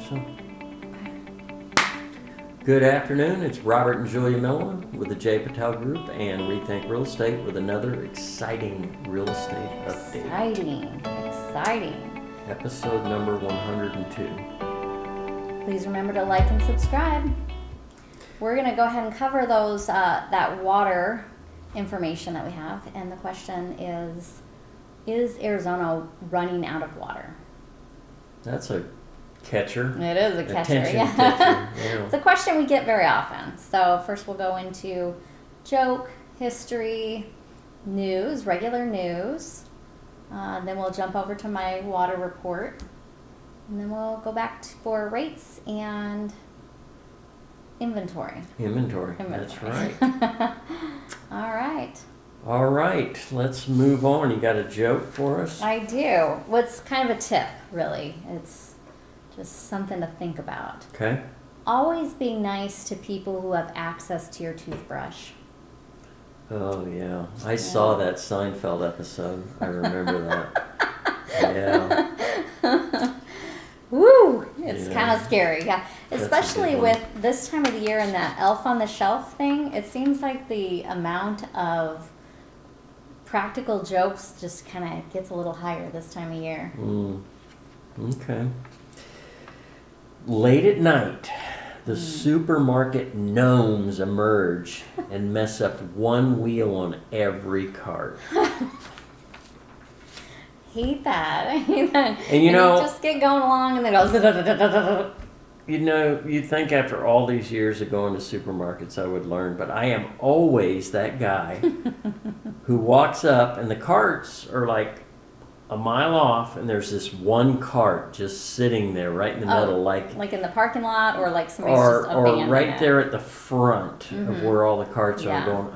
think so. Good afternoon. It's Robert and Julia Miller with the J. Patel Group and Rethink Real Estate with another exciting real estate update. Exciting. Episode number 102. Please remember to like and subscribe. We're going to go ahead and cover those that water information that we have. And the question is Arizona running out of water? That's a catcher. It is a catcher, Attention yeah. catcher. Yeah. It's a question we get very often. So first we'll go into joke, history, news, regular news. Then we'll jump over to my water report. And then we'll go back for rates and inventory. That's right. All right. Let's move on. You got a joke for us? I do. What's kind of a tip, really. It's just something to think about. Okay. Always be nice to people who have access to your toothbrush. Oh, yeah. I saw that Seinfeld episode. I remember that. Yeah. Woo! It's Yeah. kind of scary, yeah. That's a Especially good one. with this time of the year and that Elf on the Shelf thing. It seems like the amount of practical jokes just kind of gets a little higher this time of year. Okay. Late at night, the supermarket gnomes emerge and mess up one wheel on every cart. Hate that. I hate that. And you know- just get going along and then it goes. You know, you'd think after all these years of going to supermarkets I would learn, but I am always that guy who walks up and the carts are like a mile off and there's this one cart just sitting there right in the middle, like in the parking lot or like somebody's or just abandoning right it. there at the front of where all the carts Yeah. are going,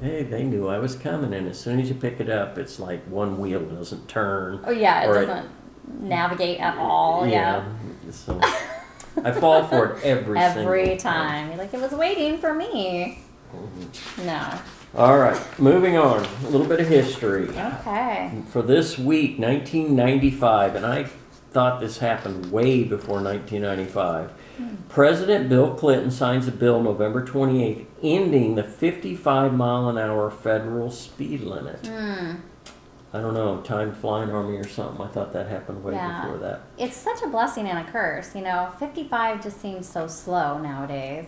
hey, they knew I was coming. And as soon as you pick it up, it's like one wheel doesn't turn. Oh yeah, it or doesn't navigate at all. Yeah. So I fall for it every single time. You're like, it was waiting for me. No. All right, moving on. A little bit of history. Okay. For this week, 1995, and I thought this happened way before 1995. President Bill Clinton signs a bill November 28th ending the 55-mile-an-hour federal speed limit. I don't know, time flying army or something. I thought that happened way Yeah. before that. It's such a blessing and a curse. 55 just seems so slow nowadays.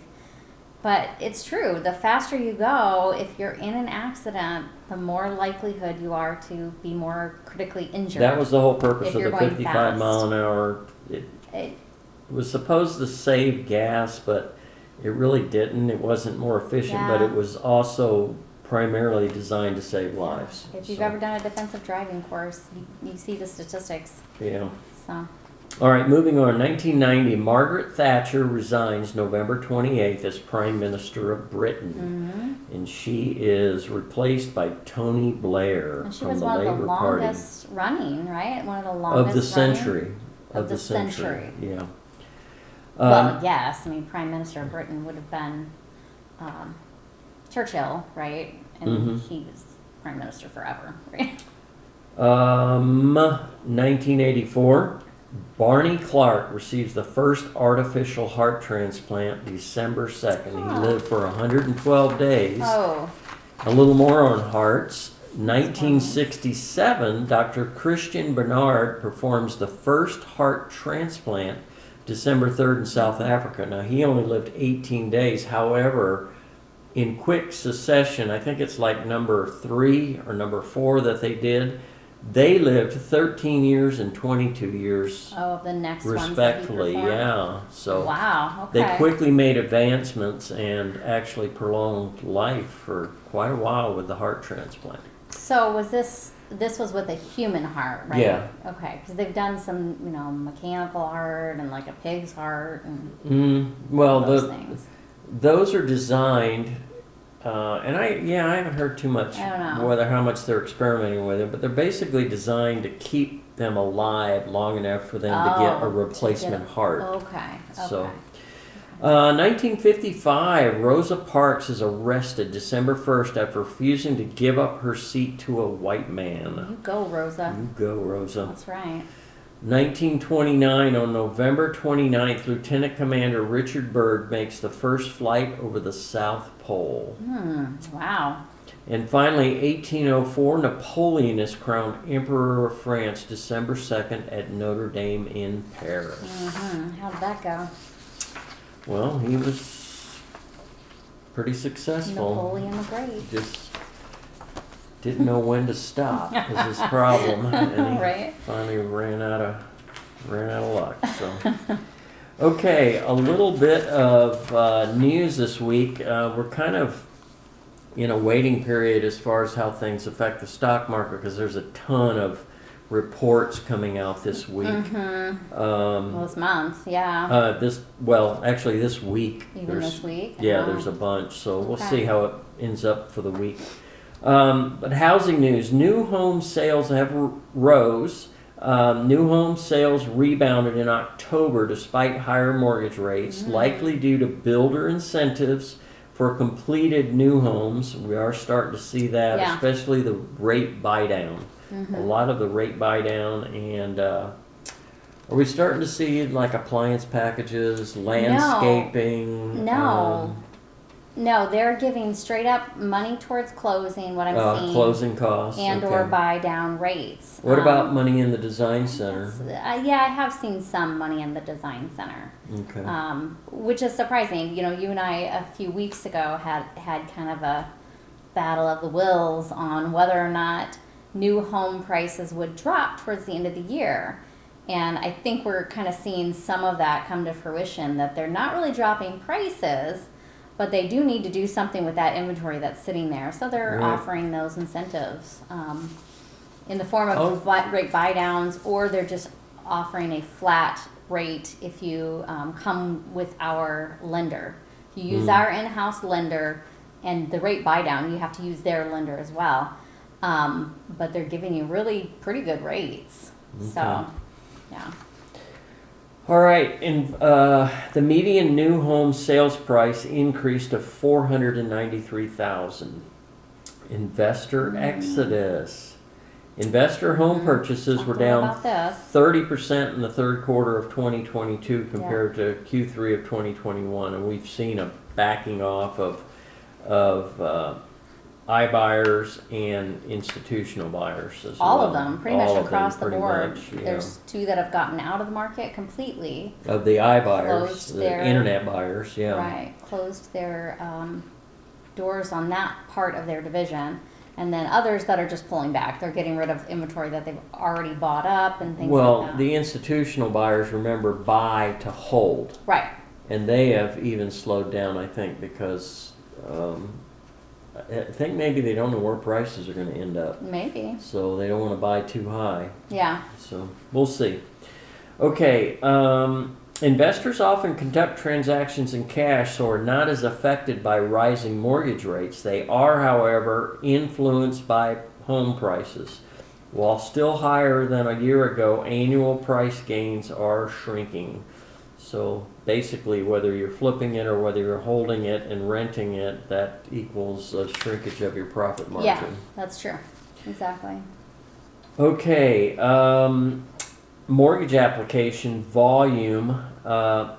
But it's true. The faster you go, if you're in an accident, the more likelihood you are to be more critically injured. That was the whole purpose If of you're the going 55 mile an hour. It It- was supposed to save gas, but it really didn't. It wasn't more efficient, but Yeah. it was also primarily designed to save lives. If you've So, ever done a defensive driving course, you see the statistics. Yeah. So, All right, moving on. 1990, Margaret Thatcher resigns November 28th as Prime Minister of Britain. And she is replaced by Tony Blair and she from was the one of the Labour Party. longest running, right? One of the longest Of the running. century. Of the century. Yeah. Well, yes. Prime Minister of Britain would have been Churchill, right? And he was Prime Minister forever, right? 1984, Barney Clark receives the first artificial heart transplant December 2nd. He lived for 112 days. Oh, A little more on hearts. 1967, Dr. Christian Barnard performs the first heart transplant December 3rd in South Africa. Now, he only lived 18 days. However, in quick succession, I think it's like number 3 or number 4 that they did, they lived 13 years and 22 years the next ones that he respectfully. performed. Yeah. So Wow. Okay. they quickly made advancements and actually prolonged life for quite a while with the heart transplant. So was this was with a human heart, right? Yeah. Okay, because they've done some, mechanical heart and like a pig's heart and Well, those things. those are designed, and I haven't heard too much I don't know. how much they're experimenting with it, but they're basically designed to keep them alive long enough for them to get a replacement heart. Okay. So, 1955, Rosa Parks is arrested December 1st after refusing to give up her seat to a white man. You go, Rosa. You go, Rosa. That's right. 1929, on November 29th, Lieutenant Commander Richard Byrd makes the first flight over the South Pole. Wow. And finally, 1804, Napoleon is crowned Emperor of France December 2nd at Notre Dame in Paris. How did that go? Well, he was pretty successful. Napoleon the Great. Just didn't know when to stop was his problem, and he Right. finally ran out of luck. So, okay, a little bit of news this week. We're kind of in a waiting period as far as how things affect the stock market because there's a ton of reports coming out this week. Well, this month, yeah. Actually this week. Even this week? Yeah, Oh. there's a bunch. So we'll Okay. see how it ends up for the week. But housing news: new home sales have rose. New home sales rebounded in October despite higher mortgage rates, likely due to builder incentives for completed new homes. We are starting to see that, Yeah. especially the rate buy down. A lot of the rate buy down, and are we starting to see like appliance packages, landscaping? No. No, they're giving straight up money towards closing, what I'm seeing. Closing costs. And okay. or buy down rates. What about money in the design center? Yeah, I have seen some money in the design center. Okay. Which is surprising. You know, you and I a few weeks ago had kind of a battle of the wills on whether or not new home prices would drop towards the end of the year. And I think we're kind of seeing some of that come to fruition, that they're not really dropping prices, but they do need to do something with that inventory that's sitting there. So they're Right. offering those incentives in the form of rate buy downs, or they're just offering a flat rate if you come with our lender. If you use our in-house lender and the rate buy down, you have to use their lender as well. But they're giving you really pretty good rates. So, Okay. yeah. All right, and the median new home sales price increased to $493,000. Investor exodus. Investor home purchases were Something down about this. 30% in the third quarter of 2022 compared to Q3 of 2021, and we've seen a backing off of iBuyers and institutional buyers as All well. of them, pretty All much of them, across the pretty board. much, yeah. There's two that have gotten out of the market completely. Of the iBuyers, Closed the their- internet buyers, yeah. Right, closed their doors on that part of their division. And then others that are just pulling back. They're getting rid of inventory that they've already bought up and things Well, like that. the institutional buyers, remember, buy to hold. Right. And they have even slowed down, I think, because I think maybe they don't know where prices are going to end up. Maybe. So they don't want to buy too high. Yeah. So we'll see. Okay, investors often conduct transactions in cash, so are not as affected by rising mortgage rates. They are, however, influenced by home prices. While still higher than a year ago, annual price gains are shrinking. So basically, whether you're flipping it or whether you're holding it and renting it, that equals a shrinkage of your profit margin. Yeah, that's true. Exactly. Okay, mortgage application volume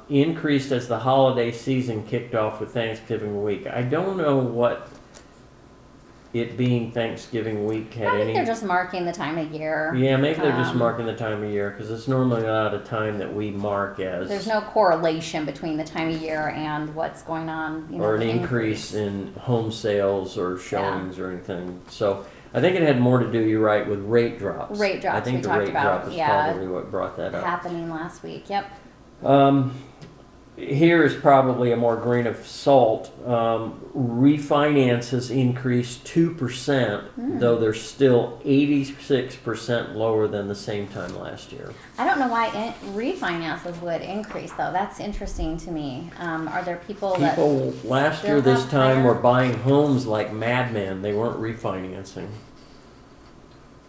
increased as the holiday season kicked off with Thanksgiving week. I don't know what it being Thanksgiving week had I think any. they're just marking the time of year. Yeah, maybe they're just Um, marking the time of year because it's normally not a time that we mark as. There's no correlation between the time of year and what's going on. You know, or an the increase in home sales or showings or anything. So I think it had more to do, you're right, with rate drops. Rate drops I think we the talked rate about, drop is yeah. probably what brought that up. happening last week. Yep. Here is probably a more grain of salt. Refinances increased 2%, though they're still 86% lower than the same time last year. I don't know why refinances would increase though. That's interesting to me. Are there people that People last still year this have time higher- were buying homes like madmen. They weren't refinancing.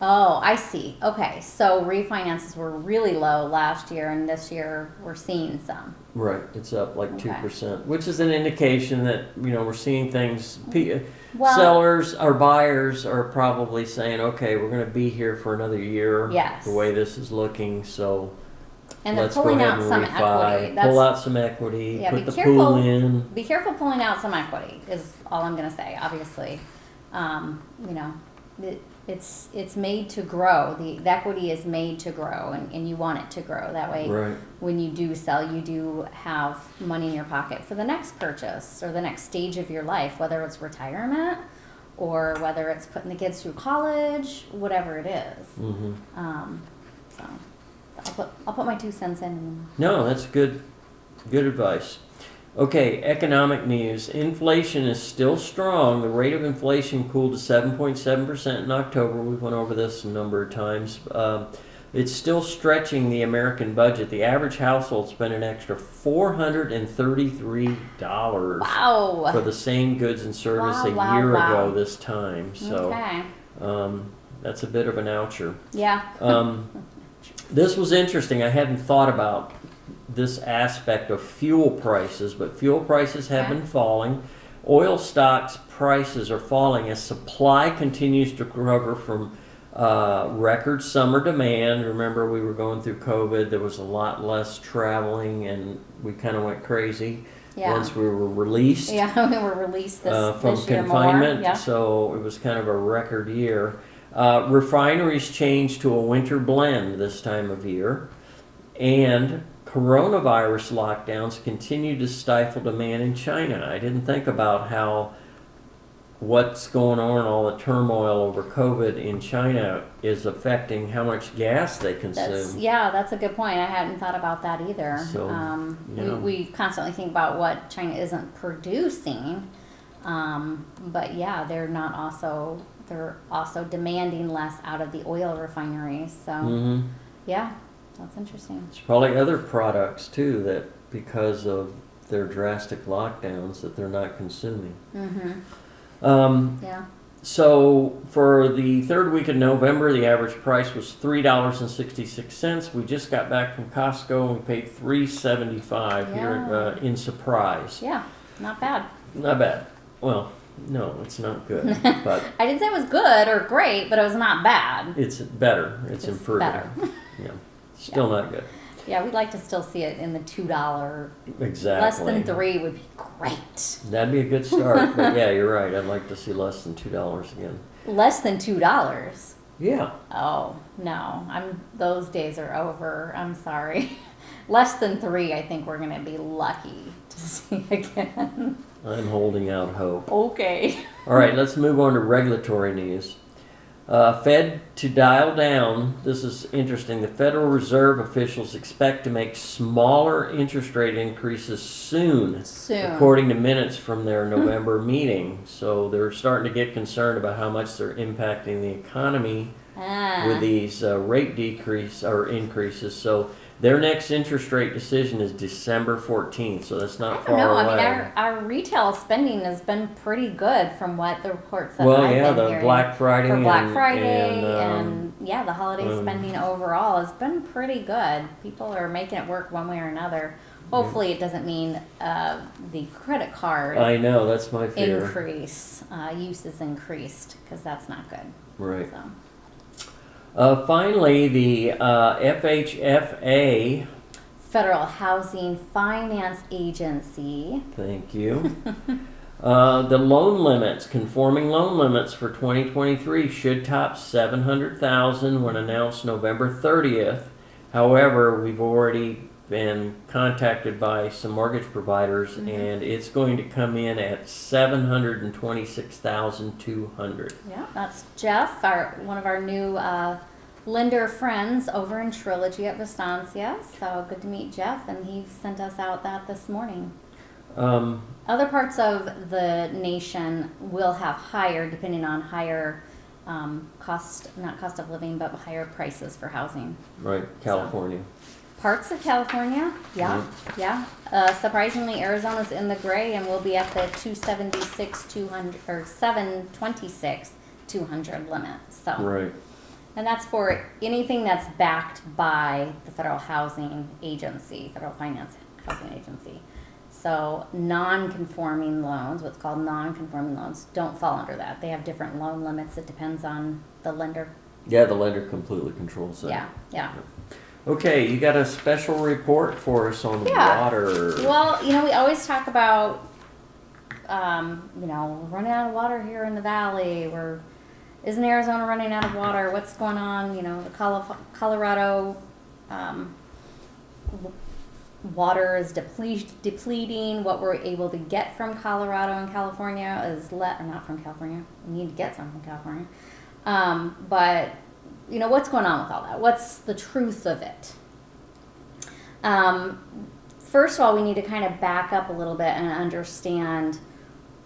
Oh, I see. Okay, so refinances were really low last year, and this year we're seeing some. Right, it's up like Okay. 2%, which is an indication that, we're seeing things. Well- Sellers or buyers are probably saying, okay, we're going to be here for another year. Yes. The way this is looking, so And they're let's go pulling ahead out and some refi, equity. pull out some equity, Yeah, put be the careful. pool in. Be careful pulling out some equity is all I'm going to say. Obviously, you know, it's made to grow. The equity is made to grow, and you want it to grow. That way, Right. when you do sell, you do have money in your pocket for the next purchase or the next stage of your life, whether it's retirement or whether it's putting the kids through college, whatever it is. Hmm. So I'll put my 2 cents in. No, that's good advice. Okay, economic news. Inflation is still strong. The rate of inflation cooled to 7.7% in October. We went over this a number of times. It's still stretching the American budget. The average household spent an extra $433 Wow. for the same goods and service a Wow, year wow. ago this time. So Okay. that's a bit of an oucher. Yeah. This was interesting. I hadn't thought about this aspect of fuel prices, but fuel prices have Okay. been falling. Oil stocks prices are falling as supply continues to recover from record summer demand. Remember, we were going through COVID. There was a lot less traveling, and we kind of went crazy Yeah. once we were released Yeah, we were released from this year confinement. more. Yeah. So it was kind of a record year. Refineries changed to a winter blend this time of year, and coronavirus lockdowns continue to stifle demand in China. I didn't think about how what's going on, all the turmoil over COVID in China is affecting how much gas they consume. That's a good point. I hadn't thought about that either. So, yeah. we constantly think about what China isn't producing, but yeah, they're also demanding less out of the oil refineries. So Hmm. yeah, that's interesting. There's probably other products too that, because of their drastic lockdowns, that they're not consuming. Yeah. So for the third week of November, the average price was $3.66. We just got back from Costco and we paid $3.75 here in Surprise. Yeah, not bad. Not bad. Well, no, it's not good, but I didn't say it was good or great, but it was not bad. it's better. It's improving. better. Yeah, still not good. Yeah, we'd like to still see it in the $2. Exactly. Less than 3 would be great. That'd be a good start. But yeah, you're right. I'd like to see less than $2 again. Less than $2. Yeah. Oh no, those days are over. I'm sorry. Less than 3, I think we're gonna be lucky to see again. I'm holding out hope. Okay. All right, let's move on to regulatory news. Fed to dial down. This is interesting. The Federal Reserve officials expect to make smaller interest rate increases soon, according to minutes from their November meeting. So they're starting to get concerned about how much they're impacting the economy with these rate increases. So their next interest rate decision is December 14th, so that's not far No, away. I mean our retail spending has been pretty good from what the reports that Well, I've yeah, been the hearing. Black Friday For Black and- Friday and, yeah, the holiday spending overall has been pretty good. People are making it work one way or another. Hopefully, it doesn't mean the credit card I know, that's my fear. use is increased, because that's not good. Right. So. Finally, the FHFA, Federal Housing Finance Agency. thank you. The loan limits, conforming loan limits for 2023 should top 700,000 when announced November 30th. However, we've already been contacted by some mortgage providers, and it's going to come in at 726,200. Yeah, that's Jeff, one of our new lender friends over in Trilogy at Vistancia. So good to meet Jeff, and he sent us out that this morning. Other parts of the nation will have higher, depending on higher not cost of living, but higher prices for housing. Right, California. Parts of California, yeah. Surprisingly, Arizona's in the gray, and we'll be at the 276, 200 or 726, 200 limit. So Right. And that's for anything that's backed by the Federal Housing Agency, Federal Finance Housing Agency. So non-conforming loans, what's called non-conforming loans, don't fall under that. They have different loan limits. It depends on the lender. Yeah, the lender completely controls that. Yeah. Okay, you got a special report for us on Yeah. water. Well, we always talk about, we're running out of water here in the valley. Isn't Arizona running out of water? What's going on? The Colorado water is depleting. What we're able to get from Colorado and California is or not from California. We need to get some from California. But what's going on with all that? What's the truth of it? First of all, we need to kind of back up a little bit and understand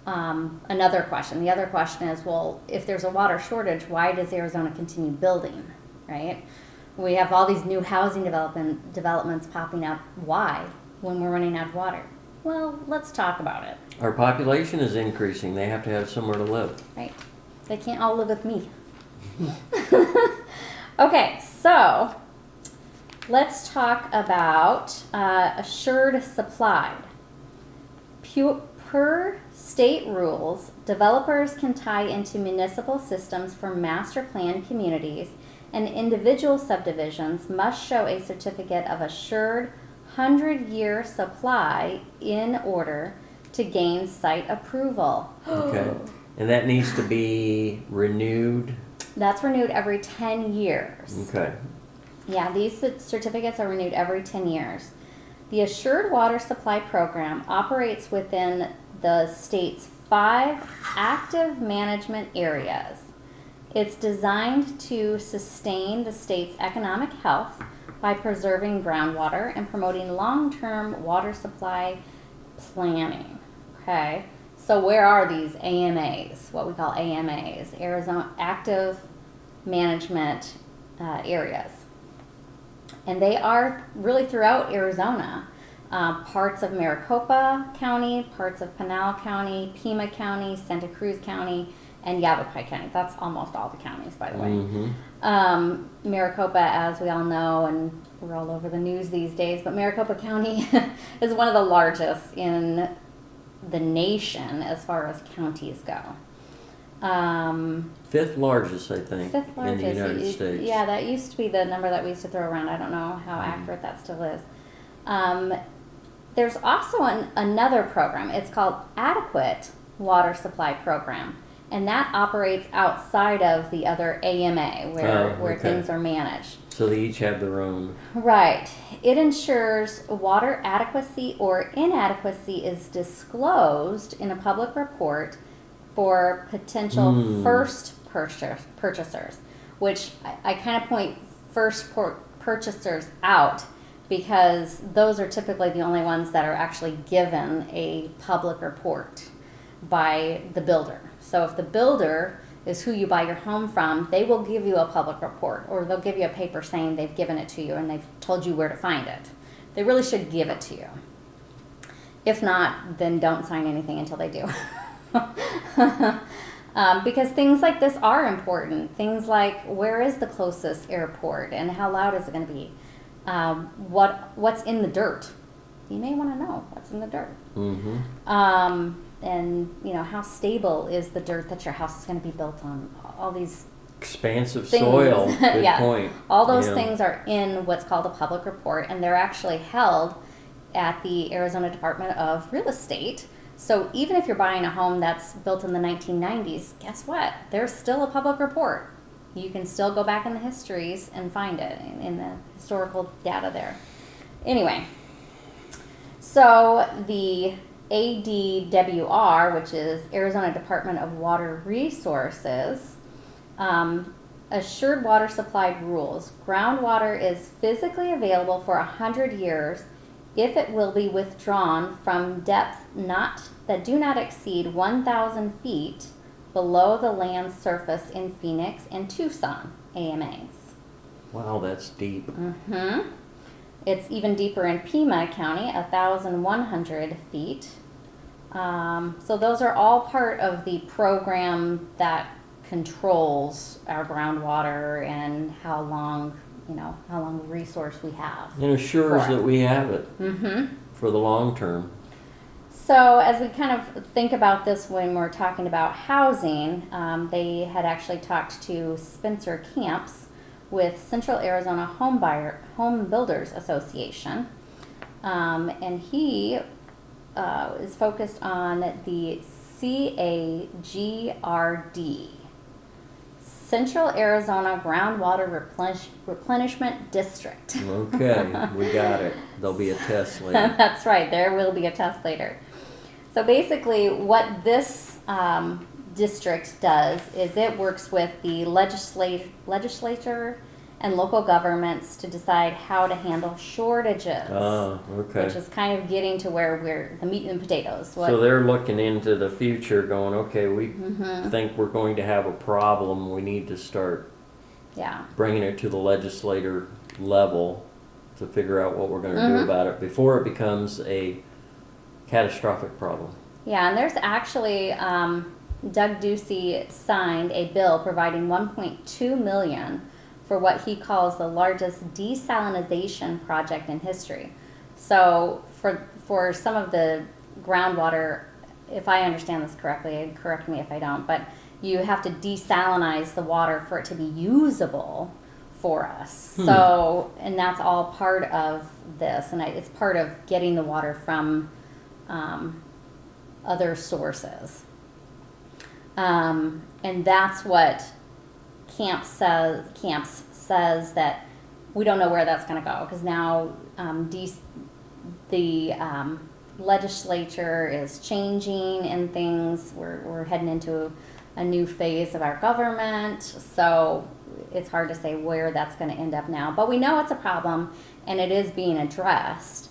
another question. The other question is, well, if there's a water shortage, why does Arizona continue building, right? We have all these new housing developments popping up. Why? When we're running out of water? Well, let's talk about it. Our population is increasing. They have to have somewhere to live. Right. They can't all live with me. Okay, so let's talk about assured supplied. Per state rules, developers can tie into municipal systems for master plan communities, and individual subdivisions must show a certificate of assured 100-year supply in order to gain site approval. Okay. And that needs to be renewed. That's renewed every 10 years. Okay. Yeah, these certificates are renewed every 10 years. The Assured Water Supply Program operates within the state's 5 active management areas. It's designed to sustain the state's economic health by preserving groundwater and promoting long-term water supply planning. Okay, so where are these AMAs, what we call AMAs, Arizona Active Management Areas? And they are really throughout Arizona. Parts of Maricopa County, parts of Pinal County, Pima County, Santa Cruz County, and Yavapai County. That's almost all the counties, by the way. Mm-hmm. Maricopa, as we all know, and we're all over the news these days, but Maricopa County is one of the largest in the nation as far as counties go. 5th largest, I think, Fifth largest in the United States. Yeah, that used to be the number that we used to throw around. I don't know how accurate that still is. There's also another program. It's called Adequate Water Supply Program, and that operates outside of the other AMA where things are managed. So they each have their own. Right. It ensures water adequacy or inadequacy is disclosed in a public report for potential first purchasers, which I kind of point first purchasers out because those are typically the only ones that are actually given a public report by the builder. So if the builder is who you buy your home from, they will give you a public report, or they'll give you a paper saying they've given it to you and they've told you where to find it. They really should give it to you. If not, then don't sign anything until they do. Because things like this are important. Things like, where is the closest airport and how loud is it going to be? What's in the dirt? You may want to know what's in the dirt. Mm-hmm. And how stable is the dirt that your house is going to be built on? All these Expansive things. soil. Good Yeah. point. All those things are in what's called a public report, and they're actually held at the Arizona Department of Real Estate. So even if you're buying a home that's built in the 1990s, guess what? There's still a public report. You can still go back in the histories and find it in the historical data there. Anyway, so the ADWR, which is Arizona Department of Water Resources, assured water supply rules. Groundwater is physically available for 100 years if it will be withdrawn from depths that do not exceed 1,000 feet below the land surface in Phoenix and Tucson AMAs. Wow, that's deep. Mm-hmm. It's even deeper in Pima County, 1,100 feet. So those are all part of the program that controls our groundwater and how long resource we have. And assures For it. that we have it Mm-hmm. for the long term. So as we kind of think about this when we're talking about housing, they had actually talked to Spencer Camps with Central Arizona Home Builders Association, and he is focused on the CAGRD, Central Arizona Groundwater Replenishment District. Okay, we got it. There'll be a test later. That's right, there will be a test later. So basically, what this district does is it works with the legislature and local governments to decide how to handle shortages. Oh, okay. Which is kind of getting to where we're the meat and potatoes. So they're looking into the future going, okay, we Mm-hmm. think we're going to have a problem. We need to start Yeah. bringing it to the legislator level to figure out what we're going to do Mhm. about it before it becomes a catastrophic problem. Yeah, and there's actually Doug Ducey signed a bill providing $1.2 million for what he calls the largest desalination project in history. So for some of the groundwater, if I understand this correctly, and correct me if I don't, but you have to desalinize the water for it to be usable for us. So, and that's all part of this, and it's part of getting the water from other sources. And that's what Camps says that we don't know where that's going to go, because now the legislature is changing and things. We're heading into a new phase of our government, so it's hard to say where that's going to end up now. But we know it's a problem, and it is being addressed.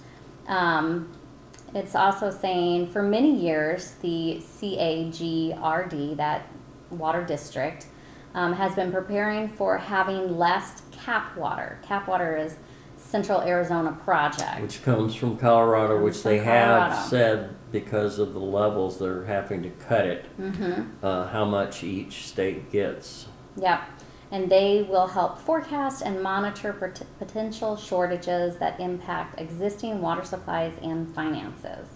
It's also saying for many years the CAGRD, that water district, has been preparing for having less cap water. Cap water is Central Arizona Project. Which comes from Colorado, which From they have Colorado. said because of the levels they're having to cut it, Mm-hmm. how much each state gets. Yep. And they will help forecast and monitor potential shortages that impact existing water supplies and finances.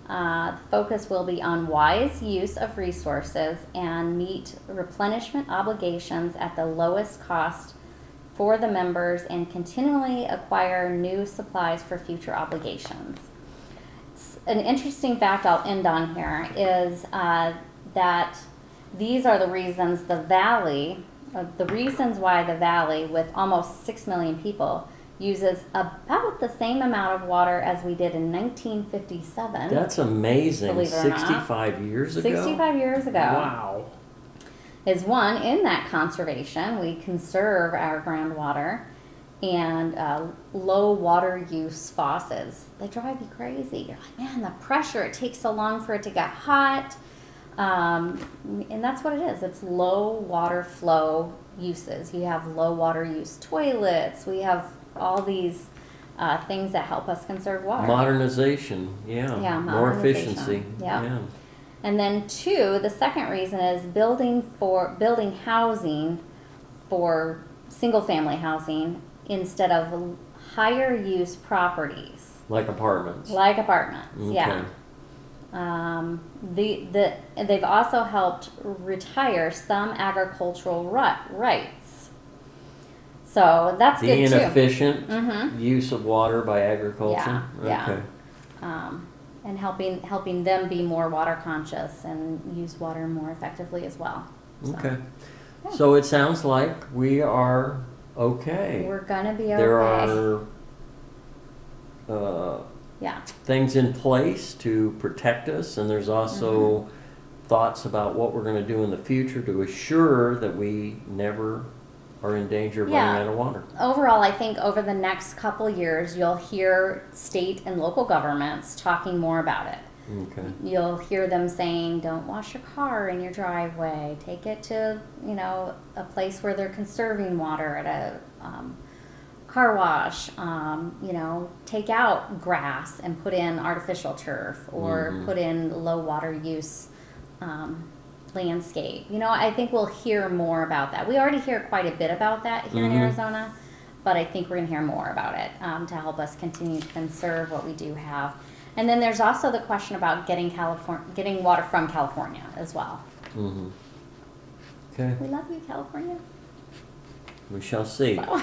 The focus will be on wise use of resources and meet replenishment obligations at the lowest cost for the members and continually acquire new supplies for future obligations. An interesting fact I'll end on here is that these are the reasons the reasons why the valley, with almost 6 million people, uses about the same amount of water as we did in 1957. That's amazing. Believe it or not. 65 years ago? 65 years ago. Wow. Is one, in that conservation, we conserve our groundwater, and low water use faucets. They drive you crazy. You're like, man, the pressure, it takes so long for it to get hot. And that's what it is. It's low water flow uses. You have low water use toilets. We have all these things that help us conserve water. Modernization, yeah. Yeah, More modernization. efficiency. Yeah. And then two, the second reason is building housing for single family housing instead of higher use properties. Like apartments. Like apartments, Okay. yeah. They've also helped retire some agricultural rights. So that's The good too. inefficient Mhm. use of water by agriculture. Yeah, Okay. And helping them be more water conscious and use water more effectively as well. So, Okay. So it sounds like we are okay. we're gonna be okay. There are Yeah. things in place to protect us, and there's also Mm-hmm. thoughts about what we're going to do in the future to assure that we never are in danger of Yeah. running out of water. Overall, I think over the next couple years, you'll hear state and local governments talking more about it. Okay. You'll hear them saying, don't wash your car in your driveway. Take it to, a place where they're conserving water at a car wash. Take out grass and put in artificial turf, or Mhm. put in low water use landscape. I think we'll hear more about that. We already hear quite a bit about that here in Mhm. Arizona, but I think we're going to hear more about it to help us continue to conserve what we do have. And then there's also the question about getting water from California as well. Mm-hmm. Okay, We love you, California. we shall see. So.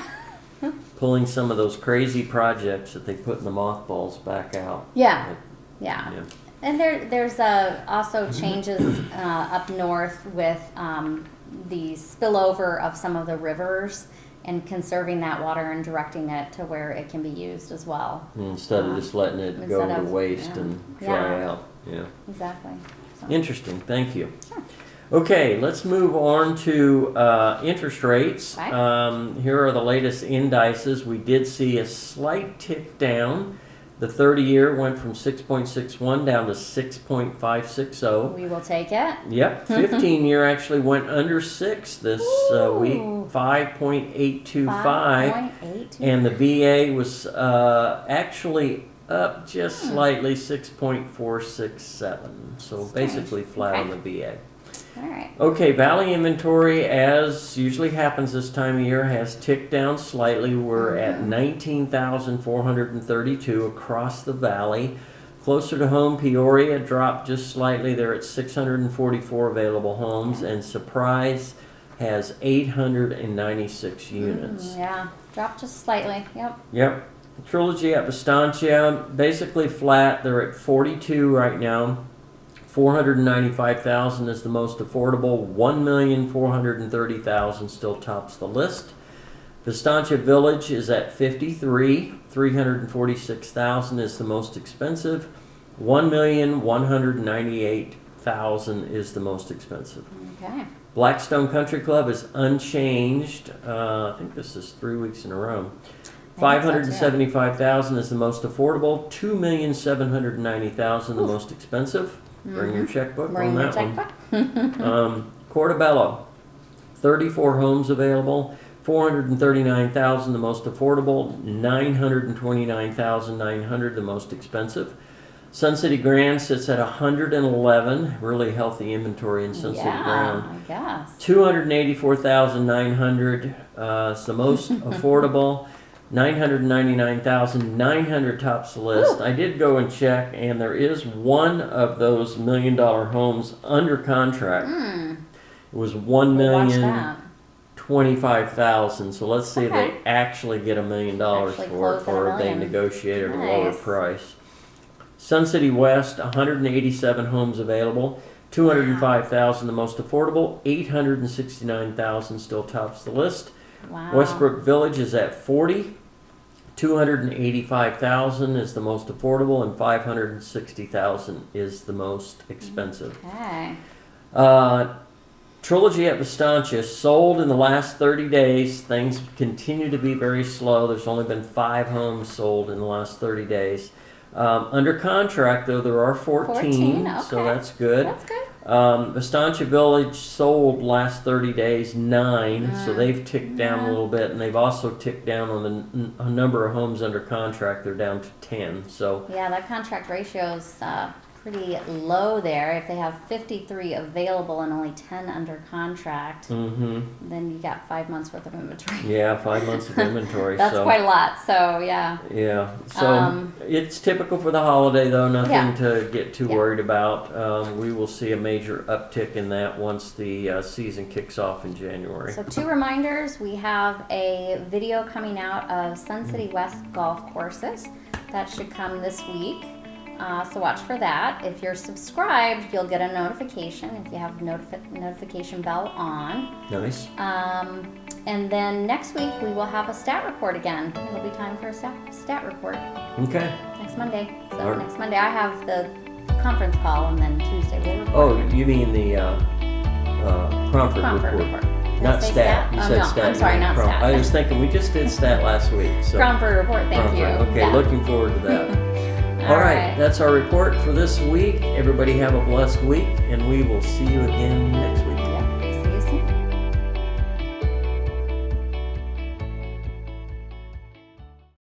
Pulling some of those crazy projects that they put in the mothballs back out. Yeah. But, Yeah. yeah. And there's also changes up north with the spillover of some of the rivers and conserving that water and directing it to where it can be used as well. Instead of just letting it go Instead to of- waste yeah. and dry Yeah. out. Yeah. Exactly. So. Interesting. Thank you. Sure. Okay, let's move on to interest rates. Okay. Here are the latest indices. We did see a slight tick down. The 30-year went from 6.61 down to 6.560. We will take it. Yep, 15-year actually went under 6 this week, Ooh. 5.825. 5.825. And the VA was actually up just slightly, 6.467. So basically flat on the VA. All right. Okay, Valley inventory, as usually happens this time of year, has ticked down slightly. We're at 19,432 across the valley. Closer to home, Peoria dropped just slightly. They're at 644 available homes, and Surprise has 896 units. Yeah. Dropped just slightly. Yep. Yep. Trilogy at Estancia, basically flat. They're at 42 right now. 495,000 is the most affordable. 1,430,000 still tops the list. Estancia Village is at 53. 346,000 is the most expensive. 1,198,000 is the most expensive. Okay. Blackstone Country Club is unchanged. I think this is 3 weeks in a row. 575,000 is the most affordable. 2,790,000 the most expensive. Bring your checkbook Bring on your that checkbook. one. Portobello, 34 homes available. 439,000 the most affordable. 929,900 the most expensive. Sun City Grand sits at 111. Really healthy inventory in Sun City Grand. I guess. 284,900 is the most affordable. 999,900 tops the list. Woo. I did go and check, and there is one of those $1 million homes under contract. It was We'll watch 1,025,000. So let's see if Okay. they actually get $1 million Actually for it, close at or $1 if they million. negotiated a lower Nice. price. Sun City West, 187 homes available. 205,000 the most affordable. 869,000 still tops the list. Wow. Westbrook Village is at 40. 285,000 is the most affordable, and 560,000 is the most expensive. Okay. Trilogy at Estancia sold in the last 30 days. Things continue to be very slow. There's only been 5 homes sold in the last 30 days. Under contract, though, there are 14, so okay. that's good. That's good. Estancia Village sold last 30 days 9, so they've ticked down a little bit, and they've also ticked down on the number of homes under contract. They're down to 10. So Yeah, that contract ratio is pretty low there. If they have 53 available and only 10 under contract, then you got 5 months worth of inventory. yeah, 5 months of inventory. That's so. quite a lot. So yeah. Yeah, so it's typical for the holiday, though. Nothing Yeah. to get too Yeah. worried about. We will see a major uptick in that once the season kicks off in January. So 2 reminders. We have a video coming out of Sun City West golf courses. That should come this week. So watch for that. If you're subscribed, you'll get a notification if you have notification bell on. Nice. And then next week we will have a stat report again. It'll be time for a stat report Okay. next Monday. So All right. next Monday I have the conference call, and then Tuesday we'll report. Oh, you mean the Cromford Cromford report. report. Did I Not say stat. You Oh, said no, stat. I'm sorry, not stat. I was thinking we just did stat last week. So Cromford report. Thank you. Cromford. Okay, Yeah. looking forward to that. All All right, right. that's our report for this week. Everybody have a blessed week, and we will see you again next week.